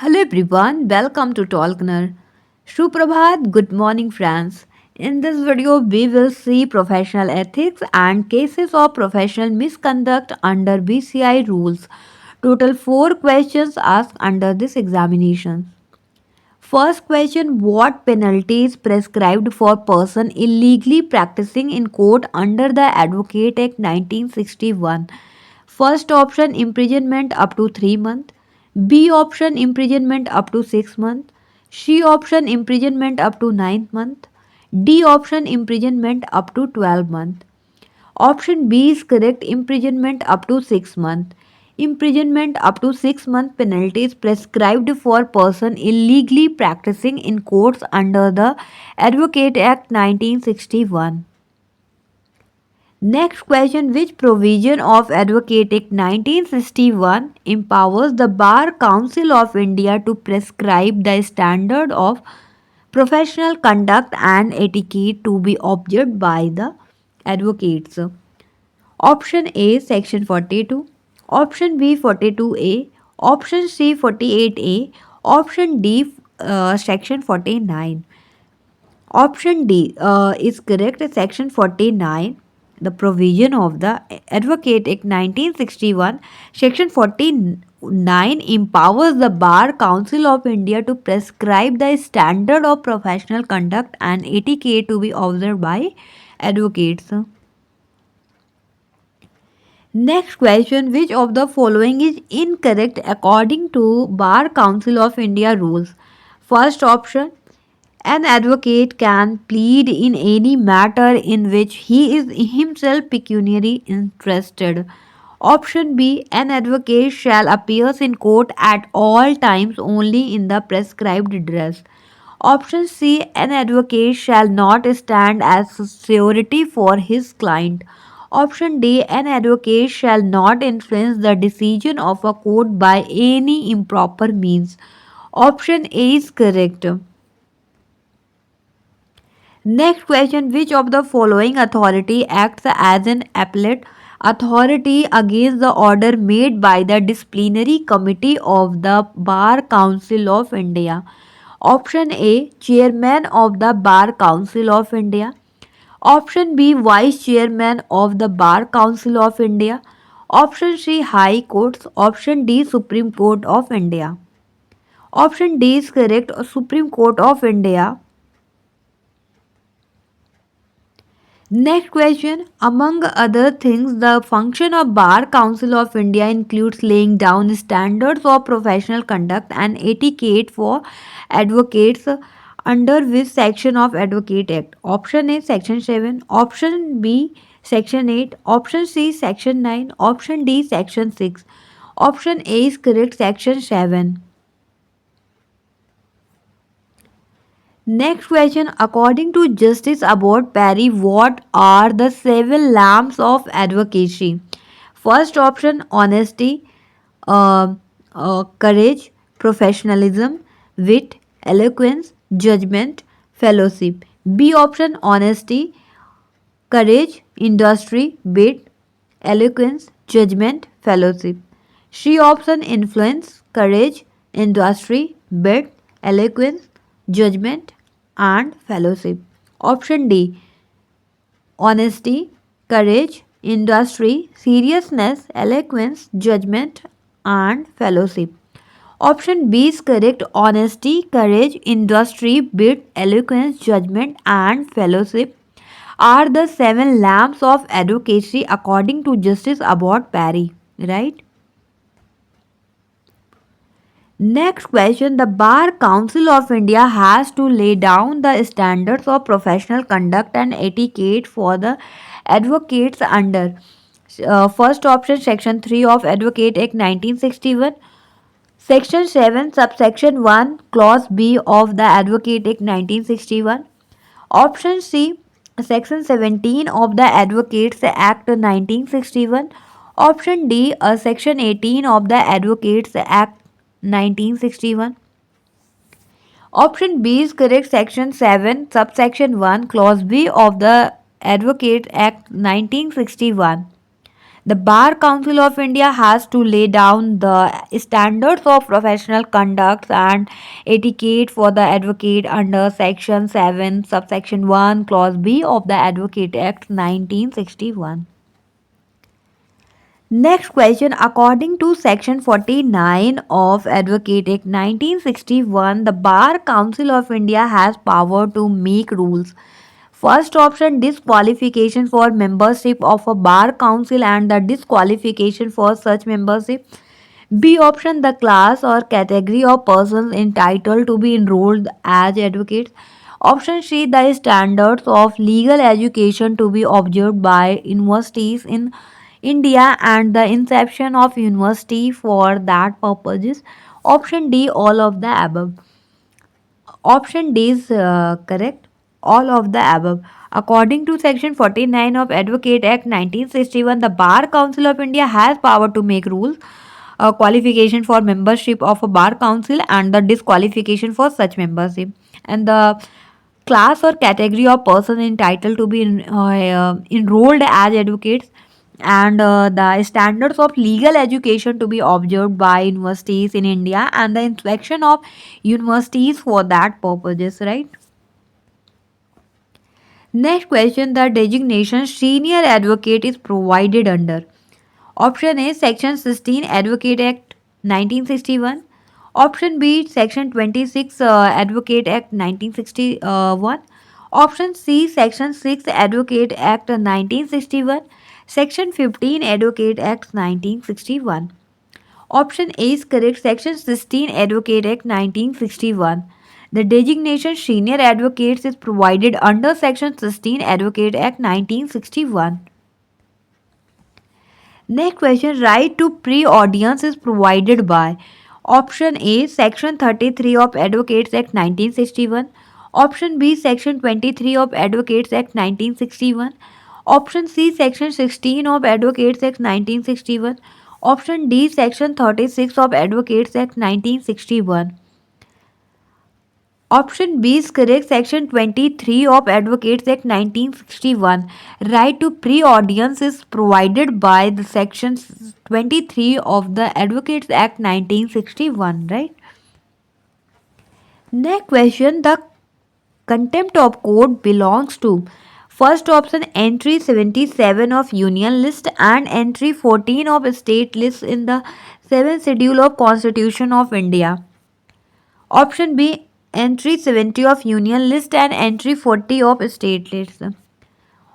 Hello everyone, welcome to Talkner. Suprabhat, good morning friends. In this video, we will see professional ethics and cases of professional misconduct under BCI rules. Total 4 questions asked under this examination. First question, what penalty is prescribed for person illegally practicing in court under the Advocate Act 1961? First option, imprisonment up to 3 months. B option, imprisonment up to 6 months. C option, imprisonment up to 9 months. D option, imprisonment up to 12 months. Option B is correct, imprisonment up to 6 months. Imprisonment up to 6 month penalty is prescribed for person illegally practicing in courts under the Advocate Act 1961. Next question, which provision of Advocate Act 1961 empowers the Bar Council of India to prescribe the standard of professional conduct and etiquette to be observed by the advocates? Option A section 42, option B 42A, option C 48A, option D section 49. Option D is correct. Section 49, the provision of the Advocate Act 1961, Section 49 empowers the Bar Council of India to prescribe the standard of professional conduct and etiquette to be observed by advocates. Next question, which of the following is incorrect according to Bar Council of India rules? First option, an advocate can plead in any matter in which he is himself pecuniarily interested. Option B, an advocate shall appear in court at all times only in the prescribed dress. Option C, an advocate shall not stand as surety for his client. Option D, an advocate shall not influence the decision of a court by any improper means. Option A is correct. Next question, which of the following authority acts as an appellate authority against the order made by the disciplinary committee of the Bar Council of India? Option A, Chairman of the Bar Council of India. Option B, Vice Chairman of the Bar Council of India. Option C, High Courts. Option D, Supreme Court of India. Option D is correct, Supreme Court of India. Next question. Among other things, the function of Bar Council of India includes laying down standards of professional conduct and etiquette for advocates under which section of Advocate Act? Option A section 7, option B section 8, option C section 9, option D section 6. Option A is correct, section 7. Next question. According to Justice Abbott Perry, what are the 7 lamps of advocacy? First option, honesty, courage, professionalism, wit, eloquence, judgment, fellowship. B option, honesty, courage, industry, wit, eloquence, judgment, fellowship. C option, influence, courage, industry, wit, eloquence, judgment, and fellowship. Option D, honesty, courage, industry, seriousness, eloquence, judgment, and fellowship. Option B is correct, honesty, courage, industry, wit, eloquence, judgment, and fellowship are the 7 lamps of advocacy according to Justice Abbott Perry, right? Next question, the Bar Council of India has to lay down the standards of professional conduct and etiquette for the advocates under first option, section 3 of Advocate Act 1961, section 7 subsection 1 clause B of the Advocate Act 1961. Option C, section 17 of the Advocates Act 1961. Option D, section 18 of the Advocates Act 1961. Option B is correct, section 7 subsection 1 clause B of the Advocate Act 1961. The Bar Council of India has to lay down the standards of professional conduct and etiquette for the advocate under Section 7, subsection 1, clause B of the Advocate Act 1961. Next question. According to Section 49 of Advocate Act 1961, the Bar Council of India has power to make rules. First option, disqualification for membership of a bar council and the disqualification for such membership. B option, the class or category of persons entitled to be enrolled as advocates. Option C, the standards of legal education to be observed by universities in India and the inception of university for that purposes. Option D, all of the above. Option D is correct. All of the above. According to Section 49 of Advocate Act 1961, the Bar Council of India has power to make rules, qualification for membership of a bar council, and the disqualification for such membership. And the class or category of person entitled to be enrolled as advocates, and the standards of legal education to be observed by universities in India and the inspection of universities for that purposes, right? Next question, the designation senior advocate is provided under. Option A, Section 16 Advocate Act 1961. Option B, Section 26 Advocate Act 1961. Option C, Section 6 Advocate Act 1961. Section 15 Advocate Act 1961. Option A is correct. Section 16 Advocate Act 1961. The designation senior advocates is provided under Section 16 Advocate Act 1961. Next question, right to pre-audience is provided by. Option A, Section 33 of Advocates Act 1961. Option B, Section 23 of Advocates Act 1961. Option C, Section 16 of Advocates Act 1961. Option D, Section 36 of Advocates Act 1961. Option B is correct. Section 23 of Advocates Act 1961. Right to pre-audience is provided by the Section 23 of the Advocates Act 1961, right? Next question, the contempt of court belongs to. First option, entry 77 of Union List and entry 14 of State List in the 7th Schedule of Constitution of India. Option B, entry 70 of Union List and entry 40 of State List.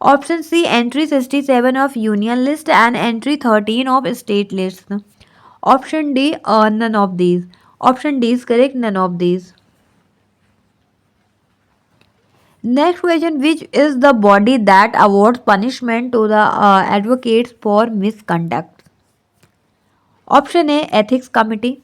Option C, entry 67 of Union List and entry 13 of State List. Option D, none of these. Option D is correct, none of these. Next question, which is the body that awards punishment to the advocates for misconduct? Option A, Ethics Committee.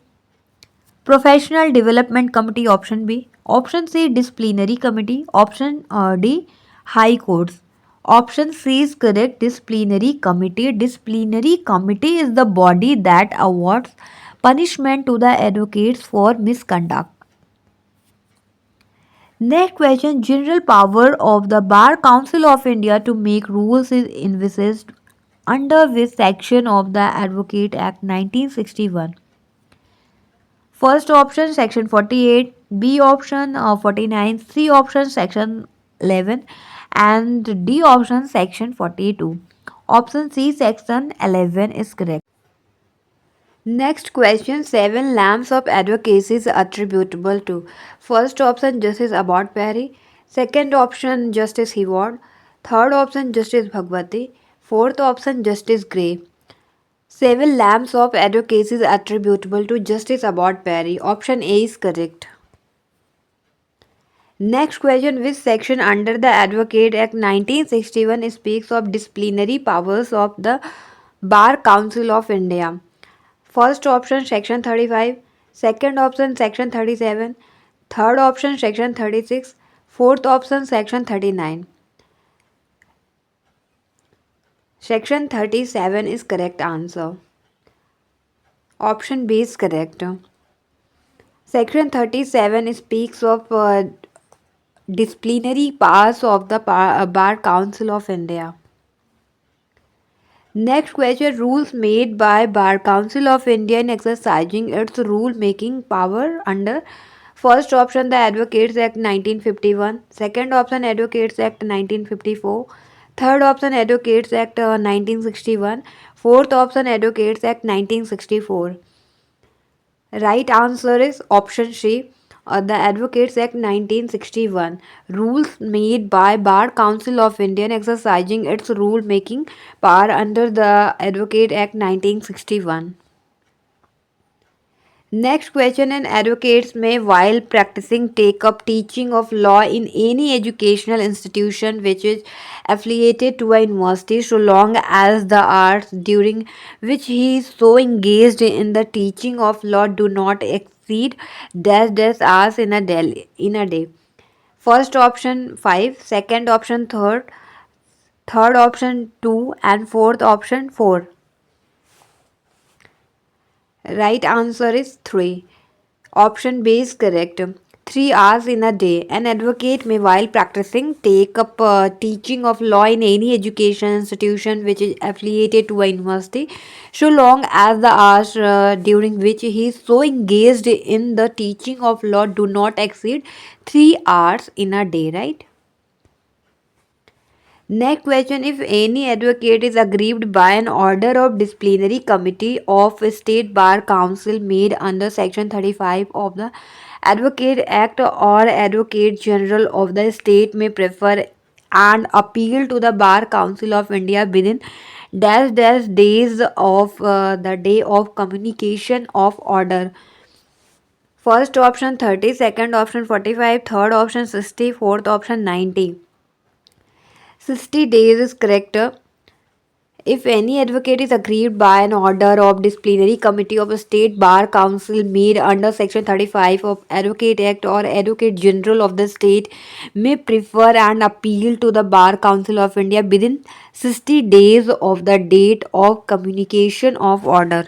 Professional Development Committee. Option B. Option C, Disciplinary Committee. Option D, High Courts. Option C is correct, Disciplinary Committee. Disciplinary Committee is the body that awards punishment to the advocates for misconduct. Next question, general power of the Bar Council of India to make rules is envisaged under which section of the Advocate Act 1961? First option, Section 48, B option 49, C option, Section 11, and D option, Section 42. Option C, Section 11 is correct. Next question, 7 lamps of advocacy is attributable to. First option, Justice Abbott Perry. Second option, Justice Heward. Third option, Justice Bhagwati. Fourth option, Justice Gray. 7 lamps of advocacy is attributable to Justice Abbott Perry. Option A is correct. Next question, which section under the Advocate Act 1961 speaks of disciplinary powers of the Bar Council of India? First option, Section 35. Second option, Section 37. Third option, Section 36. Fourth option, Section 39. Section 37 is correct answer. Option B is correct. Section 37 speaks of disciplinary powers of the Bar Council of India. Next question, rules made by Bar Council of India in exercising its rule making power under first option the Advocates Act 1951, second option Advocates Act 1954, third option Advocates Act 1961, fourth option Advocates Act 1964. Right answer is option C. The Advocates Act 1961. Rules made by Bar Council of India exercising its rule making power under the Advocate Act 1961. Next question, an advocates may while practicing take up teaching of law in any educational institution which is affiliated to a university so long as the hours during which he is so engaged in the teaching of law do not exceed dash hours in a day. First option 5, second option third option 2 and fourth option 4. Right answer is 3. Option B is correct. 3 hours in a day. An advocate may, while practicing, take up teaching of law in any education institution which is affiliated to a university, so long as the hours during which he is so engaged in the teaching of law do not exceed 3 hours in a day, right? Next question, if any advocate is aggrieved by an order of disciplinary committee of State Bar Council made under Section 35 of the Advocate Act or Advocate General of the state may prefer and appeal to the Bar Council of India within dash days of the day of communication of order. First option 30, second option 45, third option 60, fourth option 90. 60 days is correct. If any advocate is aggrieved by an order of disciplinary committee of a state bar council made under section 35 of Advocate Act or Advocate General of the state may prefer and appeal to the Bar Council of India within 60 days of the date of communication of order.